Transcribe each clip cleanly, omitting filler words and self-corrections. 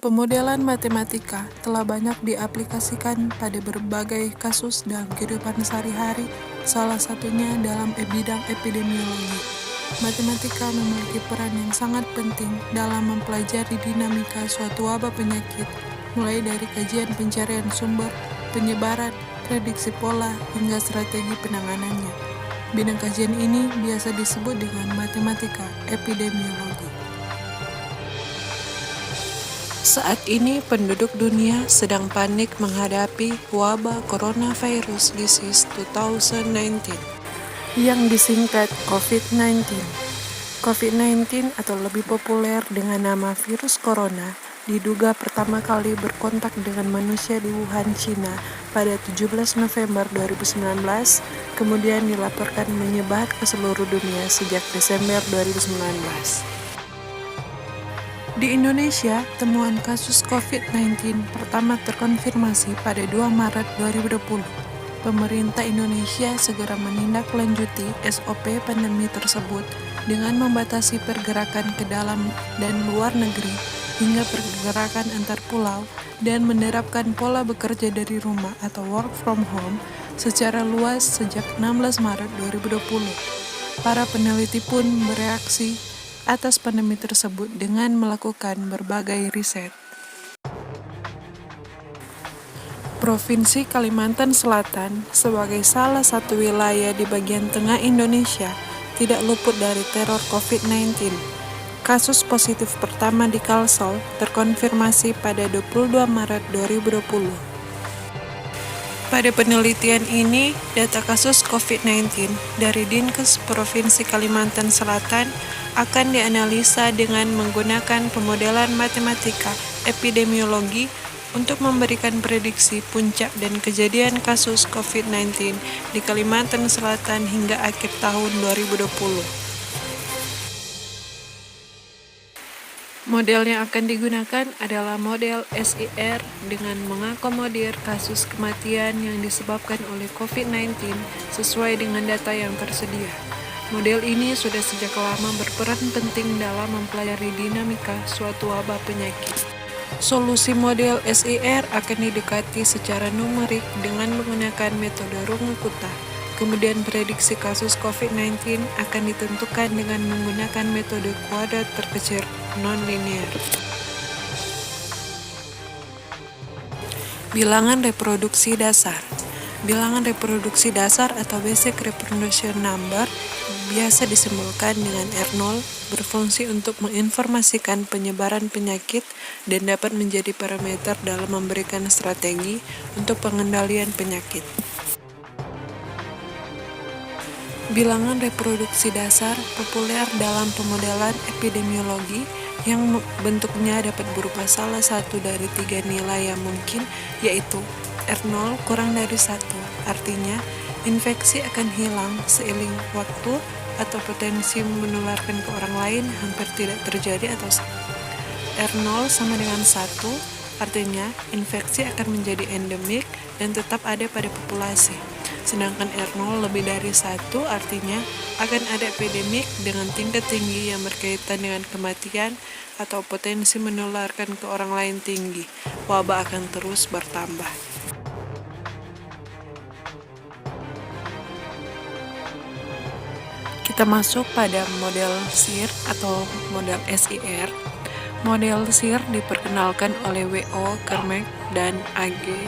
Pemodelan matematika telah banyak diaplikasikan pada berbagai kasus dalam kehidupan sehari-hari, salah satunya dalam bidang epidemiologi. Matematika memiliki peran yang sangat penting dalam mempelajari dinamika suatu wabah penyakit, mulai dari kajian pencarian sumber, penyebaran, prediksi pola, hingga strategi penanganannya. Bidang kajian ini biasa disebut dengan matematika epidemiologi. Saat ini penduduk dunia sedang panik menghadapi wabah coronavirus disease 2019 yang disingkat COVID-19. COVID-19 atau lebih populer dengan nama virus corona diduga pertama kali berkontak dengan manusia di Wuhan, China pada 17 November 2019, kemudian dilaporkan menyebar ke seluruh dunia sejak Desember 2019. Di Indonesia, temuan kasus COVID-19 pertama terkonfirmasi pada 2 Maret 2020. Pemerintah Indonesia segera menindaklanjuti SOP pandemi tersebut dengan membatasi pergerakan ke dalam dan luar negeri hingga pergerakan antar pulau dan menerapkan pola bekerja dari rumah atau work from home secara luas sejak 16 Maret 2020. Para peneliti pun bereaksi atas pandemi tersebut dengan melakukan berbagai riset. Provinsi Kalimantan Selatan sebagai salah satu wilayah di bagian tengah Indonesia tidak luput dari teror COVID-19. Kasus positif pertama di Kalsel terkonfirmasi pada 22 Maret 2020. Pada penelitian ini, data kasus COVID-19 dari Dinkes Provinsi Kalimantan Selatan akan dianalisa dengan menggunakan pemodelan matematika epidemiologi untuk memberikan prediksi puncak dan kejadian kasus COVID-19 di Kalimantan Selatan hingga akhir tahun 2020. Model yang akan digunakan adalah model SIR dengan mengakomodir kasus kematian yang disebabkan oleh COVID-19 sesuai dengan data yang tersedia. Model ini sudah sejak lama berperan penting dalam mempelajari dinamika suatu wabah penyakit. Solusi model SIR akan didekati secara numerik dengan menggunakan metode Runge-Kutta. Kemudian prediksi kasus COVID-19 akan ditentukan dengan menggunakan metode kuadrat terkecil non-linear. Bilangan reproduksi dasar. Bilangan reproduksi dasar atau basic reproduction number biasa disimbolkan dengan R0, berfungsi untuk menginformasikan penyebaran penyakit dan dapat menjadi parameter dalam memberikan strategi untuk pengendalian penyakit. Bilangan reproduksi dasar populer dalam pemodelan epidemiologi yang bentuknya dapat berupa salah satu dari 3 nilai yang mungkin, yaitu R0 kurang dari 1, artinya infeksi akan hilang seiring waktu atau potensi menularkan ke orang lain hampir tidak terjadi, atau R0 sama dengan 1, artinya infeksi akan menjadi endemik dan tetap ada pada populasi. Sedangkan R0 lebih dari 1 artinya akan ada epidemik dengan tingkat tinggi yang berkaitan dengan kematian atau potensi menularkan ke orang lain tinggi. Wabah akan terus bertambah. Kita masuk pada model SIR atau model SIR. Model SIR diperkenalkan oleh W.O. Kermek dan A.G.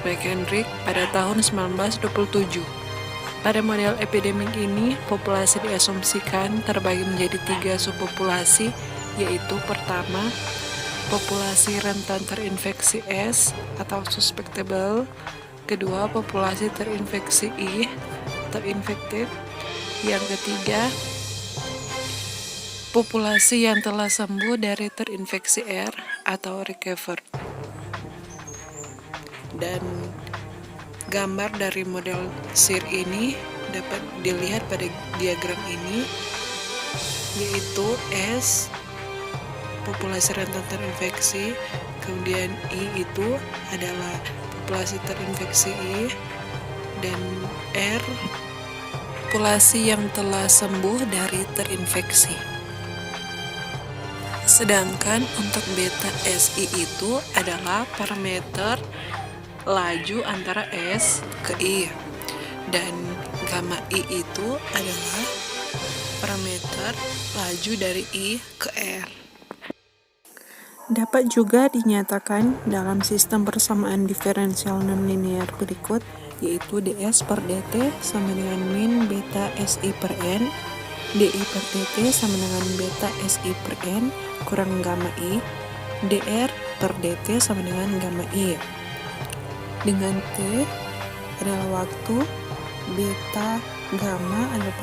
McHenry pada tahun 1927. Pada model epidemik ini, populasi diasumsikan terbagi menjadi 3 subpopulasi, yaitu pertama, populasi rentan terinfeksi S atau susceptible, kedua, populasi terinfeksi I atau infected, yang ketiga, populasi yang telah sembuh dari terinfeksi R atau recovered. Dan gambar dari model SIR ini dapat dilihat pada diagram ini, yaitu S populasi rentan terinfeksi, kemudian I itu adalah populasi terinfeksi I, dan R populasi yang telah sembuh dari terinfeksi. Sedangkan untuk beta SI itu adalah parameter laju antara S ke I, dan gamma I itu adalah parameter laju dari I ke R. Dapat juga dinyatakan dalam sistem persamaan diferensial nonlinear berikut, yaitu ds per dt sama dengan min beta SI per n, di per dt sama dengan beta SI per n kurang gamma I, dr per dt sama dengan gamma I. Dengan t adalah waktu, beta, gamma adalah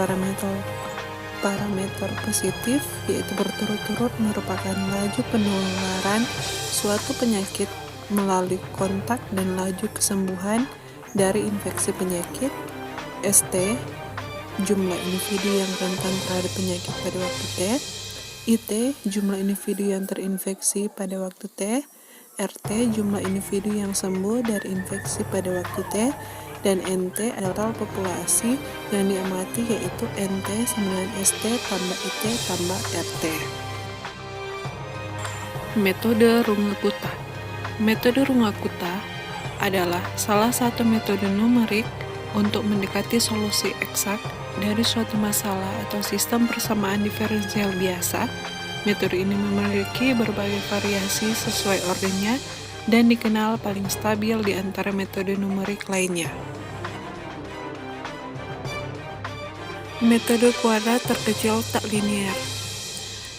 parameter positif, yaitu berturut-turut merupakan laju penularan suatu penyakit melalui kontak dan laju kesembuhan dari infeksi penyakit. ST, jumlah individu yang rentan terhadap penyakit pada waktu T. IT, jumlah individu yang terinfeksi pada waktu T. RT, jumlah individu yang sembuh dari infeksi pada waktu T. Dan NT adalah total populasi yang diamati, yaitu NT sama dengan ST tambah IT tambah RT. Metode Runge-Kutta. Metode Runge-Kutta adalah salah satu metode numerik untuk mendekati solusi eksak dari suatu masalah atau sistem persamaan diferensial biasa. Metode ini memiliki berbagai variasi sesuai ordernya dan dikenal paling stabil di antara metode numerik lainnya. Metode kuadrat terkecil tak linear.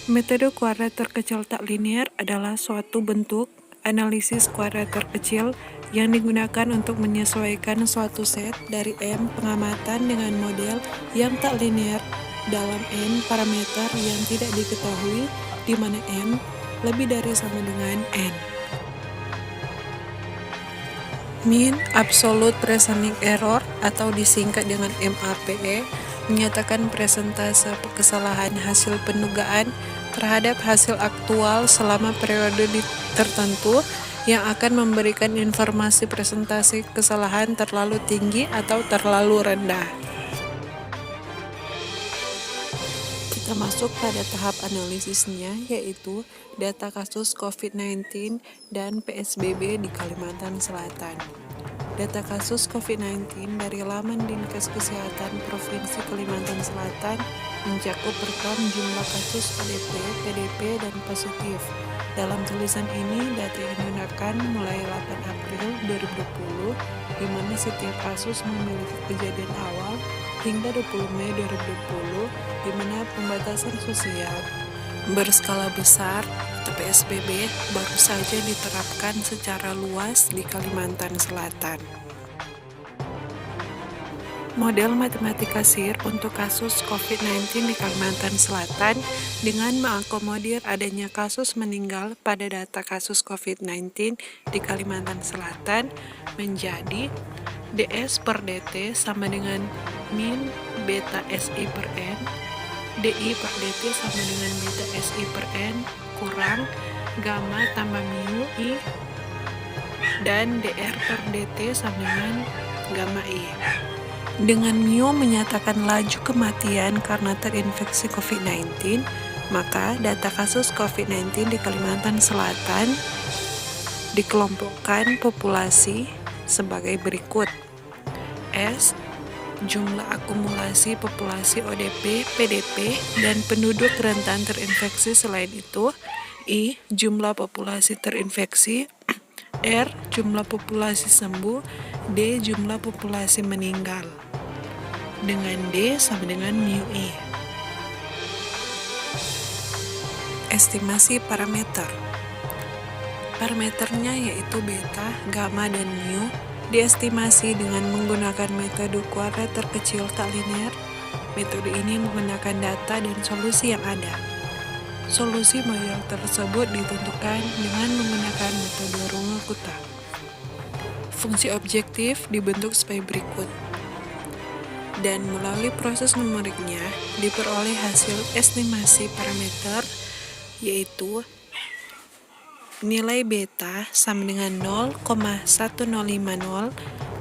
Metode kuadrat terkecil tak linear adalah suatu bentuk analisis kuadrat terkecil yang digunakan untuk menyesuaikan suatu set dari M pengamatan dengan model yang tak linear dalam N parameter yang tidak diketahui, di mana M lebih dari sama dengan N. Mean Absolute Reasoning Error atau disingkat dengan MAPE menyatakan presentase kesalahan hasil pendugaan terhadap hasil aktual selama periode tertentu yang akan memberikan informasi presentasi kesalahan terlalu tinggi atau terlalu rendah. Kita masuk pada tahap analisisnya, yaitu data kasus COVID-19 dan PSBB di Kalimantan Selatan. Data kasus COVID-19 dari laman Dinkes Kesehatan Provinsi Kalimantan Selatan mencakup rekam jumlah kasus ODP, PDP, dan positif. Dalam tulisan ini, data yang digunakan mulai 8 April 2020, di mana setiap kasus memiliki kejadian awal, hingga 20 Mei 2020, di mana pembatasan sosial berskala besar atau PSBB baru saja diterapkan secara luas di Kalimantan Selatan. Model matematika SIR untuk kasus COVID-19 di Kalimantan Selatan dengan mengakomodir adanya kasus meninggal pada data kasus COVID-19 di Kalimantan Selatan menjadi ds per dt sama dengan min beta SI per n, DI per dt sama dengan beta SI per n kurang gamma tambah mu I, dan dr per dt sama dengan gamma I. Dengan mu menyatakan laju kematian karena terinfeksi COVID-19, maka data kasus COVID-19 di Kalimantan Selatan dikelompokkan populasi sebagai berikut. S, jumlah akumulasi populasi ODP, PDP, dan penduduk rentan terinfeksi selain itu. I, jumlah populasi terinfeksi. R, jumlah populasi sembuh. D, jumlah populasi meninggal. Dengan D sama dengan mu I. Estimasi parameter. Parameternya yaitu beta, gamma, dan mu diestimasi dengan menggunakan metode kuadrat terkecil tak linear. Metode ini menggunakan data dan solusi yang ada. Solusi model tersebut ditentukan dengan menggunakan metode Runge-Kutta. Fungsi objektif dibentuk sebagai berikut. Dan melalui proses numeriknya diperoleh hasil estimasi parameter, yaitu nilai beta sama dengan 0,1050,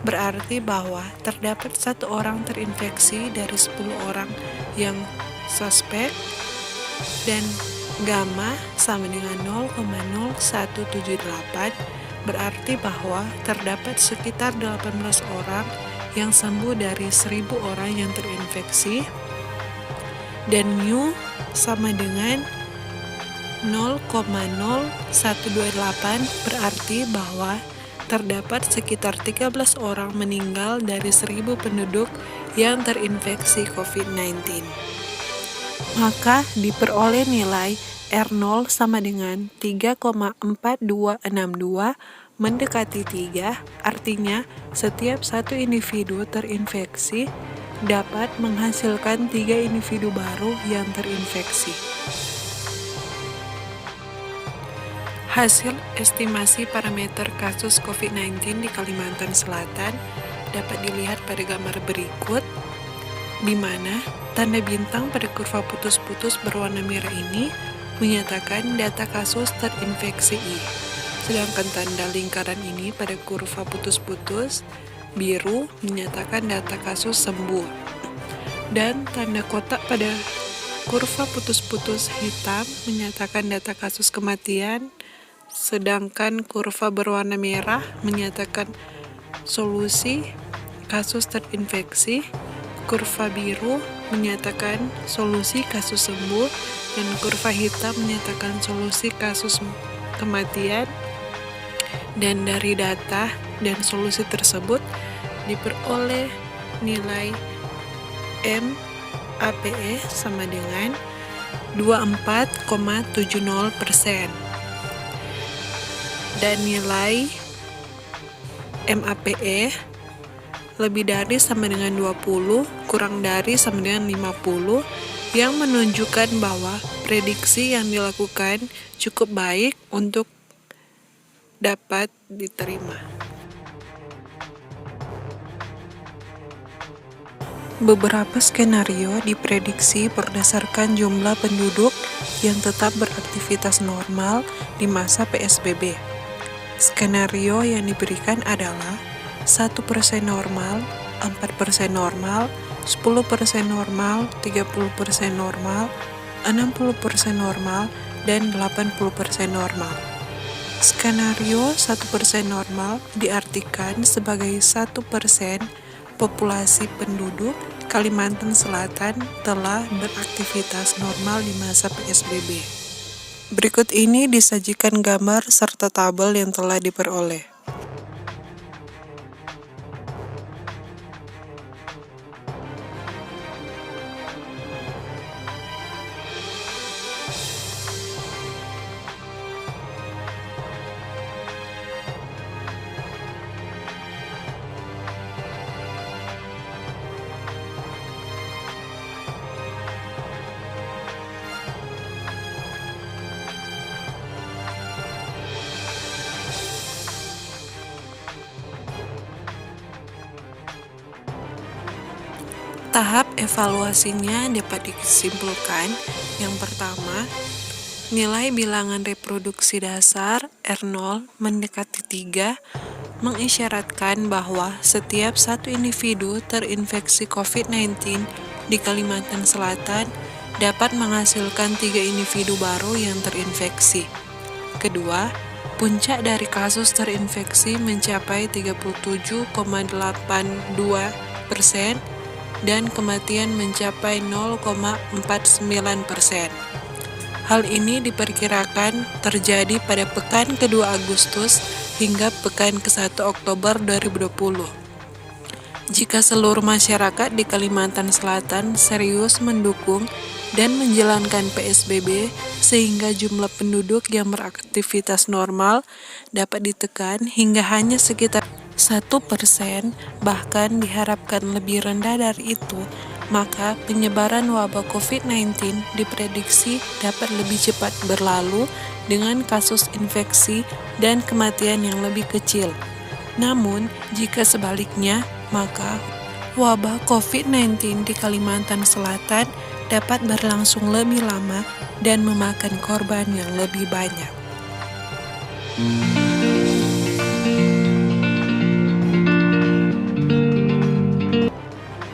berarti bahwa terdapat 1 orang terinfeksi dari 10 orang yang suspek, dan Gamma sama dengan 0,0178, berarti bahwa terdapat sekitar 18 orang yang sembuh dari 1.000 orang yang terinfeksi, dan mu sama dengan 0,0128, berarti bahwa terdapat sekitar 13 orang meninggal dari 1.000 penduduk yang terinfeksi COVID-19. Maka diperoleh nilai R0 sama dengan 3,4262 mendekati 3, artinya setiap satu individu terinfeksi dapat menghasilkan 3 individu baru yang terinfeksi. Hasil estimasi parameter kasus COVID-19 di Kalimantan Selatan dapat dilihat pada gambar berikut, di mana tanda bintang pada kurva putus-putus berwarna merah ini menyatakan data kasus terinfeksi I. Sedangkan tanda lingkaran ini pada kurva putus-putus biru menyatakan data kasus sembuh. Dan tanda kotak pada kurva putus-putus hitam menyatakan data kasus kematian, sedangkan kurva berwarna merah menyatakan solusi kasus terinfeksi, kurva biru menyatakan solusi kasus sembuh, dan kurva hitam menyatakan solusi kasus kematian. Dan dari data dan solusi tersebut diperoleh nilai MAPE sama dengan 24,70%. Dan nilai MAPE lebih dari sama dengan 20, kurang dari sama dengan 50, yang menunjukkan bahwa prediksi yang dilakukan cukup baik untuk dapat diterima. Beberapa skenario diprediksi berdasarkan jumlah penduduk yang tetap beraktivitas normal di masa PSBB. Skenario yang diberikan adalah 1% normal, 4% normal, 10% normal, 30% normal, 60% normal, dan 80% normal. Skenario 1% normal diartikan sebagai 1% populasi penduduk Kalimantan Selatan telah beraktivitas normal di masa PSBB. Berikut ini disajikan gambar serta tabel yang telah diperoleh. Tahap evaluasinya dapat disimpulkan. Yang pertama, nilai bilangan reproduksi dasar R0 mendekati 3 mengisyaratkan bahwa setiap satu individu terinfeksi COVID-19 di Kalimantan Selatan dapat menghasilkan 3 individu baru yang terinfeksi. Kedua, puncak dari kasus terinfeksi mencapai 37,82% dan kematian mencapai 0,49%. Hal ini diperkirakan terjadi pada pekan ke-2 Agustus hingga pekan ke-1 Oktober 2020. Jika seluruh masyarakat di Kalimantan Selatan serius mendukung dan menjalankan PSBB sehingga jumlah penduduk yang beraktivitas normal dapat ditekan hingga hanya sekitar 1%, bahkan diharapkan lebih rendah dari itu, maka penyebaran wabah COVID-19 diprediksi dapat lebih cepat berlalu dengan kasus infeksi dan kematian yang lebih kecil. Namun, jika sebaliknya, maka wabah COVID-19 di Kalimantan Selatan dapat berlangsung lebih lama dan memakan korban yang lebih banyak.